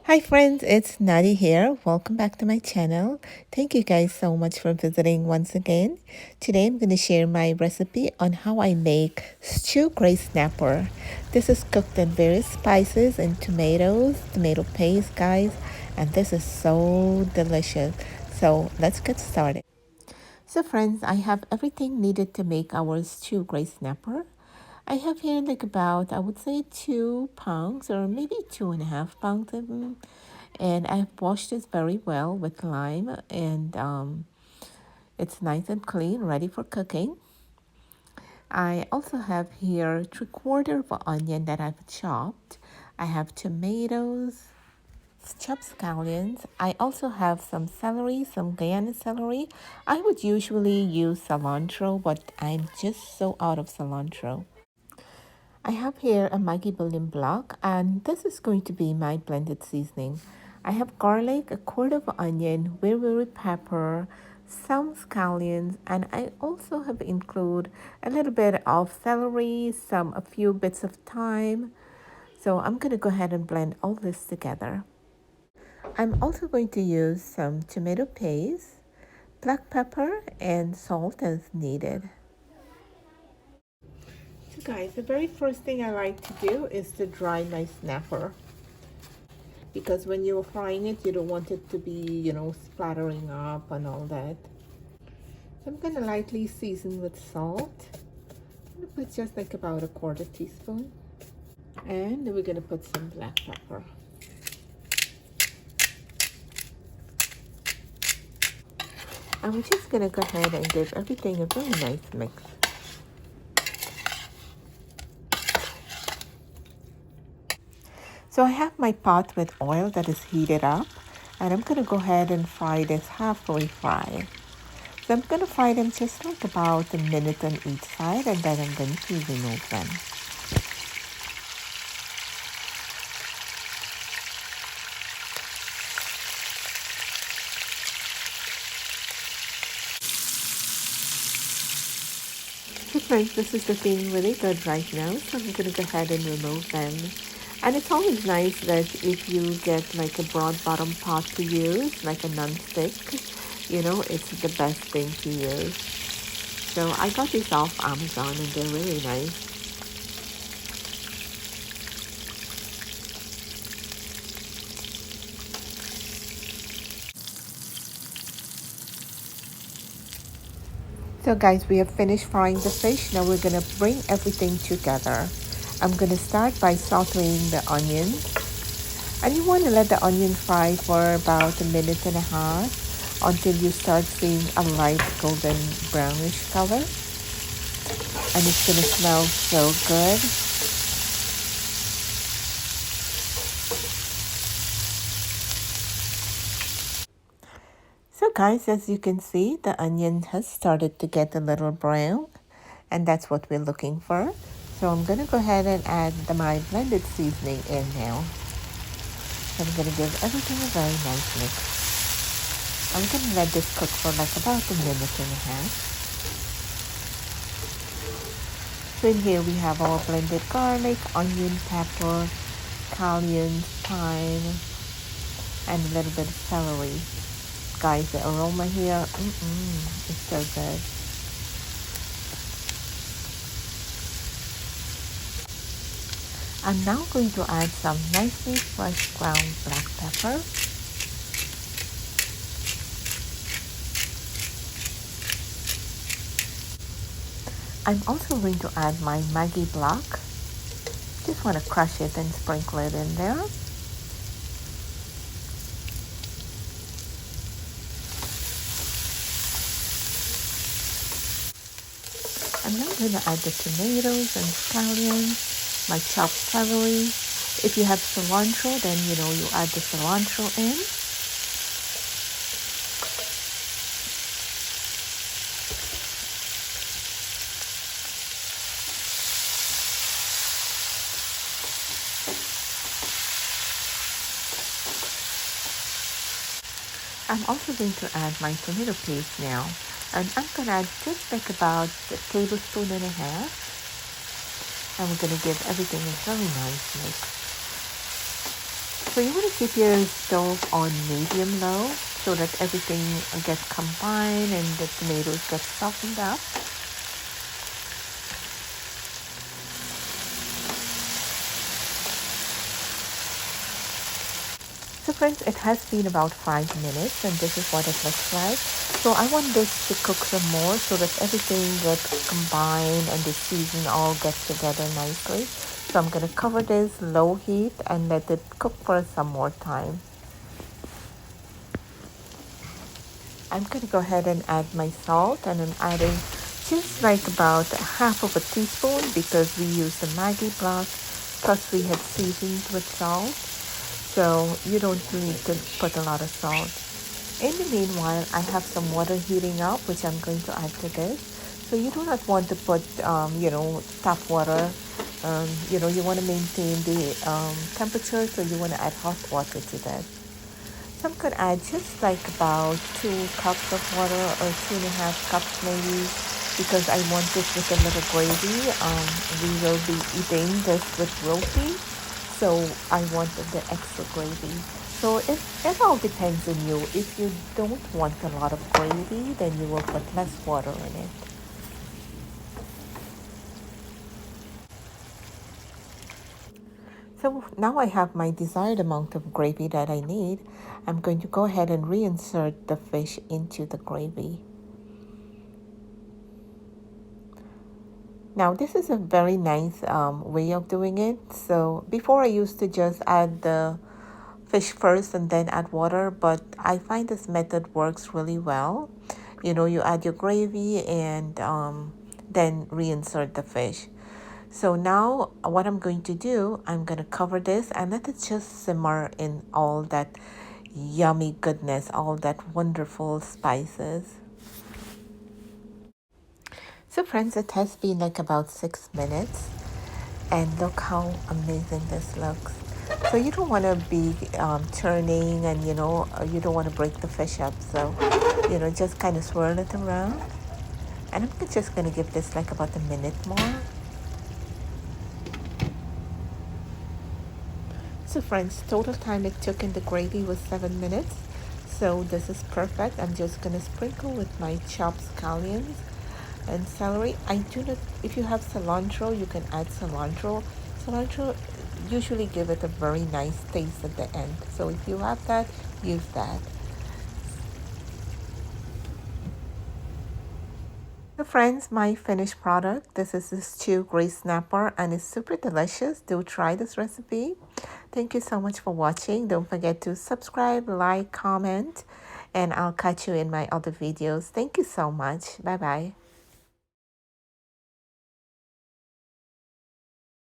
Hi friends, it's Nadi here. Welcome back to my channel. Thank you guys so much for visiting once again. Today I'm going to share my recipe on how I make stew gray snapper. This is cooked in various spices and tomatoes, tomato paste guys, and this is so delicious. So let's get started. So friends, I have everything needed to make our stew gray snapper. I have here like about, I would say 2 pounds or maybe 2.5 pounds of them. And I've washed this very well with lime and it's nice and clean, ready for cooking. I also have here 3/4 of an onion that I've chopped. I have tomatoes, chopped scallions. I also have some celery, some Guyana celery. I would usually use cilantro, but I'm just so out of cilantro. I have here a Maggie bullion block, and this is going to be my blended seasoning. I have garlic, 1/4 of an onion, weri pepper, some scallions, and I also have include a little bit of celery, a few bits of thyme. So I'm going to go ahead and blend all this together. I'm also going to use some tomato paste, black pepper, and salt as needed. So guys, the very first thing I like to do is to dry my snapper. Because when you're frying it, you don't want it to be, splattering up and all that. So I'm going to lightly season with salt. I'm going to put just like about 1/4 teaspoon. And then we're going to put some black pepper. And we're just going to go ahead and give everything a very nice mix. So I have my pot with oil that is heated up, and I'm going to go ahead and fry this halfway fried. So I'm going to fry them just like about a minute on each side, and then I'm going to remove them. So friends, this is looking really good right now, so I'm going to go ahead and remove them. And it's always nice that if you get like a broad bottom pot to use, like a non-stick, it's the best thing to use. So I got these off Amazon and they're really nice. So guys, we have finished frying the fish. Now we're going to bring everything together. I'm going to start by sauteing the onions. And you want to let the onion fry for about 1.5 minutes until you start seeing a light golden brownish color. And it's going to smell so good. So guys, as you can see, the onion has started to get a little brown, and that's what we're looking for. So I'm going to go ahead and add my blended seasoning in now. So I'm going to give everything a very nice mix. I'm going to let this cook for like about 1.5 minutes. So in here we have our blended garlic, onion, pepper, scallions, thyme, and a little bit of celery. Guys, the aroma here, it's so good. I'm now going to add some nicely fresh ground black pepper. I'm also going to add my Maggie block. Just want to crush it and sprinkle it in there. I'm now going to add the tomatoes and scallions, my chopped celery. If you have cilantro, then you add the cilantro in. I'm also going to add my tomato paste now. And I'm going to add just like about 1.5 tablespoons. And we're going to give everything a very nice mix. So So you want to keep your stove on medium low so that everything gets combined and the tomatoes get softened up. So friends, it has been about 5 minutes and this is what it looks like. So I want this to cook some more so that everything gets combined and the season all gets together nicely. So I'm going to cover this low heat and let it cook for some more time. I'm going to go ahead and add my salt, and I'm adding just like about half of a teaspoon because we used the Maggie block, plus we had seasoned with salt. So you don't need to put a lot of salt. In the meanwhile, I have some water heating up, which I'm going to add to this. So you do not want to put, tap water. You want to maintain the temperature, so you want to add hot water to that. So I'm going to add just like about 2 cups of water or 2.5 cups maybe, because I want this with a little gravy. We will be eating this with roti, so I wanted the extra gravy. So it all depends on you. If you don't want a lot of gravy, then you will put less water in it. So now I have my desired amount of gravy that I need. I'm going to go ahead and reinsert the fish into the gravy. Now this is a very nice way of doing it. So before I used to just add the fish first and then add water, but I find this method works really well. You add your gravy and then reinsert the fish. So now what I'm going to do, I'm going to cover this and let it just simmer in all that yummy goodness, all that wonderful spices. So friends, it has been like about 6 minutes and look how amazing this looks. So you don't want to be turning, and you don't want to break the fish up. So just kind of swirl it around, and I'm just going to give this like about a minute more. So friends, total time it took in the gravy was 7 minutes. So this is perfect. I'm just going to sprinkle with my chopped scallions and celery. I do not, if you have cilantro, you can add cilantro. Cilantro usually give it a very nice taste at the end. So if you have that, use that. So friends, my finished product, this is the stew gray snapper and it's super delicious. Do try this recipe. Thank you so much for watching. Don't forget to subscribe, like, comment, and I'll catch you in my other videos. Thank you so much. Bye bye.